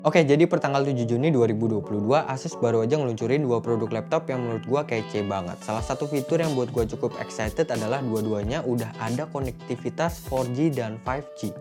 Oke, jadi pertanggal 7 Juni 2022, Asus baru aja ngeluncurin dua produk laptop yang menurut gua kece banget. Salah satu fitur yang buat gua cukup excited adalah dua-duanya udah ada konektivitas 4G dan 5G.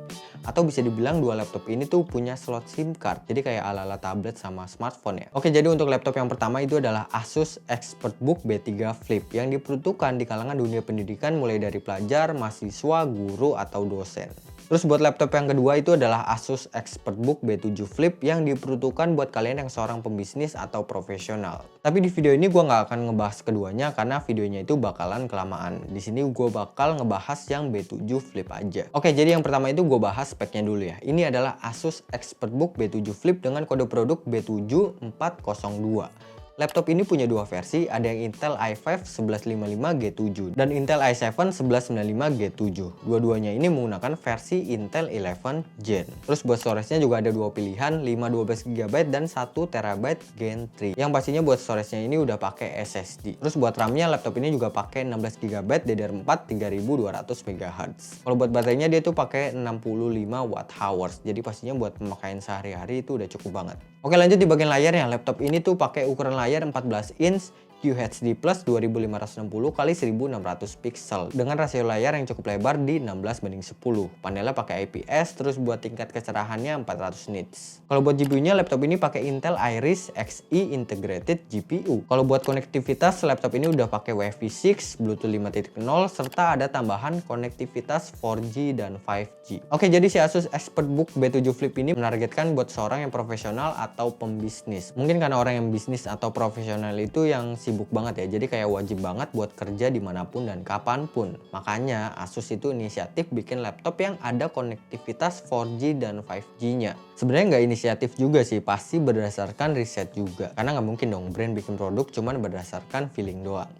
Atau bisa dibilang dua laptop ini tuh punya slot SIM card, jadi kayak ala-ala tablet sama smartphone ya. Oke, jadi untuk laptop yang pertama itu adalah Asus ExpertBook B3 Flip yang diperuntukkan di kalangan dunia pendidikan mulai dari pelajar, mahasiswa, guru, atau dosen. Terus buat laptop yang kedua itu adalah Asus ExpertBook B7 Flip yang diperuntukkan buat kalian yang seorang pembisnis atau profesional. Tapi di video ini gue nggak akan ngebahas keduanya karena videonya itu bakalan kelamaan. Di sini gue bakal ngebahas yang B7 Flip aja. Oke, jadi yang pertama itu gue bahas speknya dulu ya. Ini adalah Asus ExpertBook B7 Flip dengan kode produk B7402. Laptop ini punya dua versi, ada yang Intel i5 1155G7 dan Intel i7 1195G7. Dua-duanya ini menggunakan versi Intel 11 Gen. Terus buat storage-nya juga ada dua pilihan, 512GB dan 1TB Gen 3. Yang pastinya buat storage-nya ini udah pakai SSD. Terus buat RAM-nya laptop ini juga pakai 16GB DDR4 3200MHz. Kalau buat baterainya dia tuh pakai 65 Wh. Jadi pastinya buat pemakaian sehari-hari itu udah cukup banget. Oke, lanjut di bagian layarnya. Laptop ini tuh pakai ukuran layar 14 inch QHD Plus 2560 x 1600 pixel dengan rasio layar yang cukup lebar di 16:10. Panelnya pakai IPS, terus buat tingkat kecerahannya 400 nits. Kalau buat GPU-nya laptop ini pakai Intel Iris Xe Integrated GPU. Kalau buat konektivitas laptop ini udah pakai Wi-Fi 6, Bluetooth 5.0 serta ada tambahan konektivitas 4G dan 5G. Oke, jadi si Asus ExpertBook B7 Flip ini menargetkan buat seorang yang profesional atau pembisnis. Mungkin karena orang yang bisnis atau profesional itu yang sibuk banget ya, jadi kayak wajib banget buat kerja dimanapun dan kapanpun. Makanya Asus itu inisiatif bikin laptop yang ada konektivitas 4G dan 5G-nya. Sebenarnya nggak inisiatif juga sih, pasti berdasarkan riset juga. Karena nggak mungkin dong brand bikin produk cuman berdasarkan feeling doang.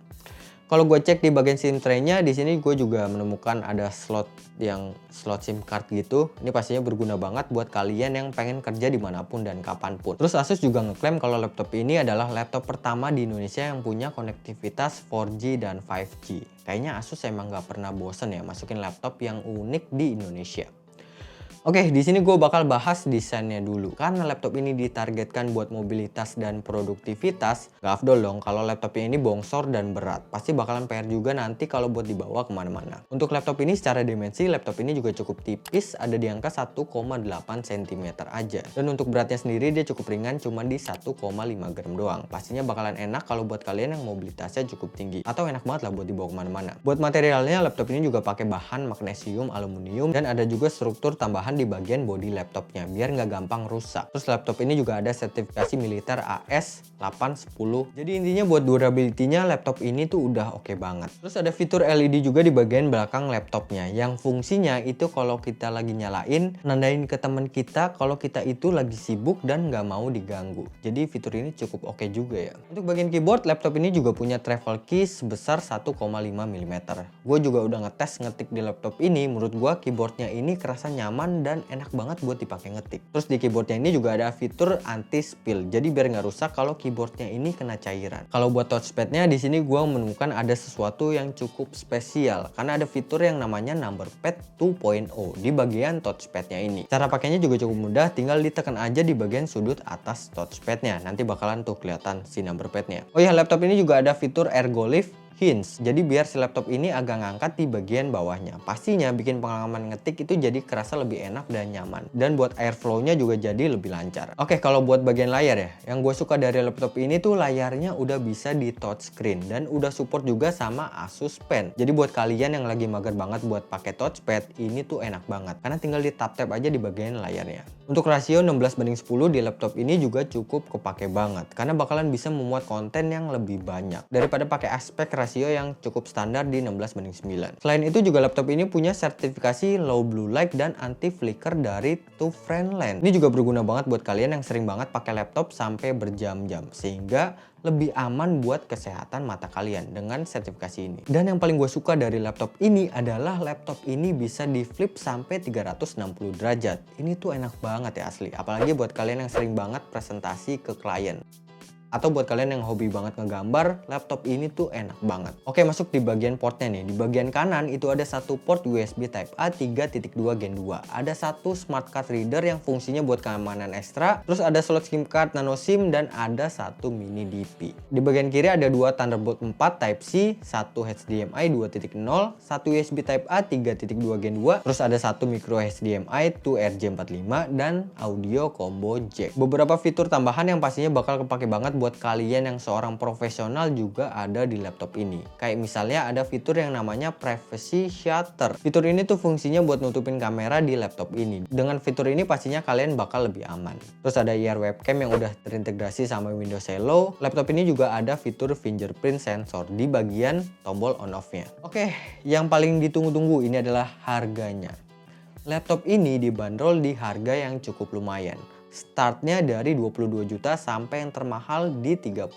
Kalau gue cek di bagian SIM tray-nya, di sini gue juga menemukan ada slot SIM card gitu. Ini pastinya berguna banget buat kalian yang pengen kerja dimanapun dan kapanpun. Terus Asus juga ngeklaim kalau laptop ini adalah laptop pertama di Indonesia yang punya konektivitas 4G dan 5G. Kayaknya Asus emang nggak pernah bosen ya masukin laptop yang unik di Indonesia. Oke, di sini gue bakal bahas desainnya dulu. Karena laptop ini ditargetkan buat mobilitas dan produktivitas, gak afdol dong kalau laptopnya ini bongsor dan berat. Pasti bakalan PR juga nanti kalau buat dibawa kemana-mana. Untuk laptop ini secara dimensi, laptop ini juga cukup tipis, ada di angka 1,8 cm aja. Dan untuk beratnya sendiri dia cukup ringan, cuma di 1,5 gram doang. Pastinya bakalan enak kalau buat kalian yang mobilitasnya cukup tinggi. Atau enak banget lah buat dibawa kemana-mana. Buat materialnya, laptop ini juga pakai bahan magnesium, aluminium, dan ada juga struktur tambahan di bagian bodi laptopnya biar nggak gampang rusak. Terus laptop ini juga ada sertifikasi militer AS810. Jadi intinya buat durability-nya laptop ini tuh udah oke banget. Terus ada fitur LED juga di bagian belakang laptopnya yang fungsinya itu kalau kita lagi nyalain nandain ke teman kita kalau kita itu lagi sibuk dan nggak mau diganggu. Jadi fitur ini cukup oke juga ya. Untuk bagian keyboard, laptop ini juga punya travel key sebesar 1,5 mm. Gue juga udah ngetes ngetik di laptop ini, menurut gue keyboardnya ini kerasa nyaman dan enak banget buat dipakai ngetik. Terus di keyboardnya ini juga ada fitur anti spill, jadi biar nggak rusak kalau keyboardnya ini kena cairan. Kalau buat touchpadnya di sini gue menemukan ada sesuatu yang cukup spesial karena ada fitur yang namanya number pad 2.0 di bagian touchpadnya ini. Cara pakainya juga cukup mudah, tinggal ditekan aja di bagian sudut atas touchpadnya. Nanti bakalan tuh kelihatan si number padnya. Oh ya, laptop ini juga ada fitur ergo lift hinge, jadi biar si laptop ini agak ngangkat di bagian bawahnya. Pastinya bikin pengalaman ngetik itu jadi kerasa lebih enak dan nyaman. Dan buat airflow-nya juga jadi lebih lancar. Oke, kalau buat bagian layar ya, yang gue suka dari laptop ini tuh layarnya udah bisa di touchscreen dan udah support juga sama Asus Pen. Jadi buat kalian yang lagi mager banget buat pakai touchpad, ini tuh enak banget karena tinggal di tap-tap aja di bagian layarnya. Untuk rasio 16:10 di laptop ini juga cukup kepake banget karena bakalan bisa memuat konten yang lebih banyak daripada pakai aspek rasio yang cukup standar di 16:9. Selain itu juga laptop ini punya sertifikasi low blue light dan anti flicker dari TUF Friendland. Ini juga berguna banget buat kalian yang sering banget pakai laptop sampai berjam-jam sehingga lebih aman buat kesehatan mata kalian dengan sertifikasi ini. Dan yang paling gue suka dari laptop ini adalah laptop ini bisa di flip sampai 360 derajat. Ini tuh enak banget ya asli, apalagi buat kalian yang sering banget presentasi ke klien. Atau buat kalian yang hobi banget ngegambar, laptop ini tuh enak banget. Oke, masuk di bagian portnya nih. Di bagian kanan itu ada satu port USB Type A 3.2 Gen 2. Ada satu smart card reader yang fungsinya buat keamanan ekstra. Terus ada slot SIM card nano SIM dan ada satu mini DP. Di bagian kiri ada dua Thunderbolt 4 Type C, satu HDMI 2.0, satu USB Type A 3.2 Gen 2, terus ada satu micro HDMI to RJ45 dan audio combo jack. Beberapa fitur tambahan yang pastinya bakal kepake banget buat kalian yang seorang profesional juga ada di laptop ini. Kayak misalnya ada fitur yang namanya privacy shutter. Fitur ini tuh fungsinya buat nutupin kamera di laptop ini. Dengan fitur ini pastinya kalian bakal lebih aman. Terus ada IR webcam yang udah terintegrasi sama Windows Hello. Laptop ini juga ada fitur fingerprint sensor di bagian tombol on off-nya. Oke, yang paling ditunggu-tunggu ini adalah harganya. Laptop ini dibanderol di harga yang cukup lumayan. Startnya dari 22 juta sampai yang termahal di 31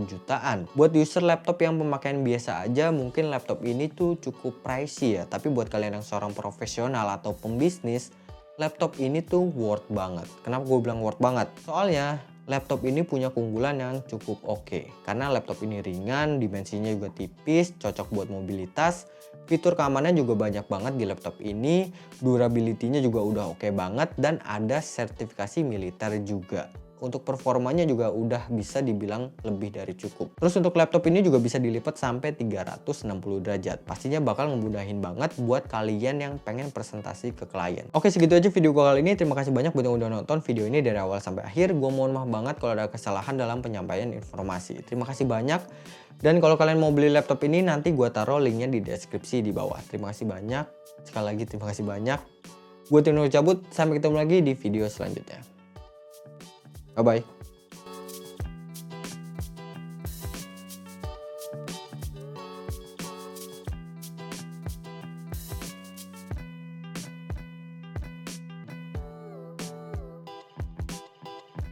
jutaan. Buat user laptop yang pemakaian biasa aja mungkin laptop ini tuh cukup pricey ya. Tapi buat kalian yang seorang profesional atau pembisnis, laptop ini tuh worth banget. Kenapa gue bilang worth banget? Soalnya laptop ini punya keunggulan yang cukup oke. Karena laptop ini ringan, dimensinya juga tipis, cocok buat mobilitas. Fitur keamanannya juga banyak banget di laptop ini. Durability-nya juga udah oke banget dan ada sertifikasi militer juga. Untuk performanya juga udah bisa dibilang lebih dari cukup. Terus untuk laptop ini juga bisa dilipat sampai 360 derajat. Pastinya bakal ngemudahin banget buat kalian yang pengen presentasi ke klien. Oke, segitu aja video gue kali ini. Terima kasih banyak buat yang udah nonton video ini dari awal sampai akhir. Gue mohon maaf banget kalau ada kesalahan dalam penyampaian informasi. Terima kasih banyak. Dan kalau kalian mau beli laptop ini nanti gue taruh linknya di deskripsi di bawah. Terima kasih banyak. Sekali lagi terima kasih banyak. Gue Tino cabut. Sampai ketemu lagi di video selanjutnya. Bye-bye.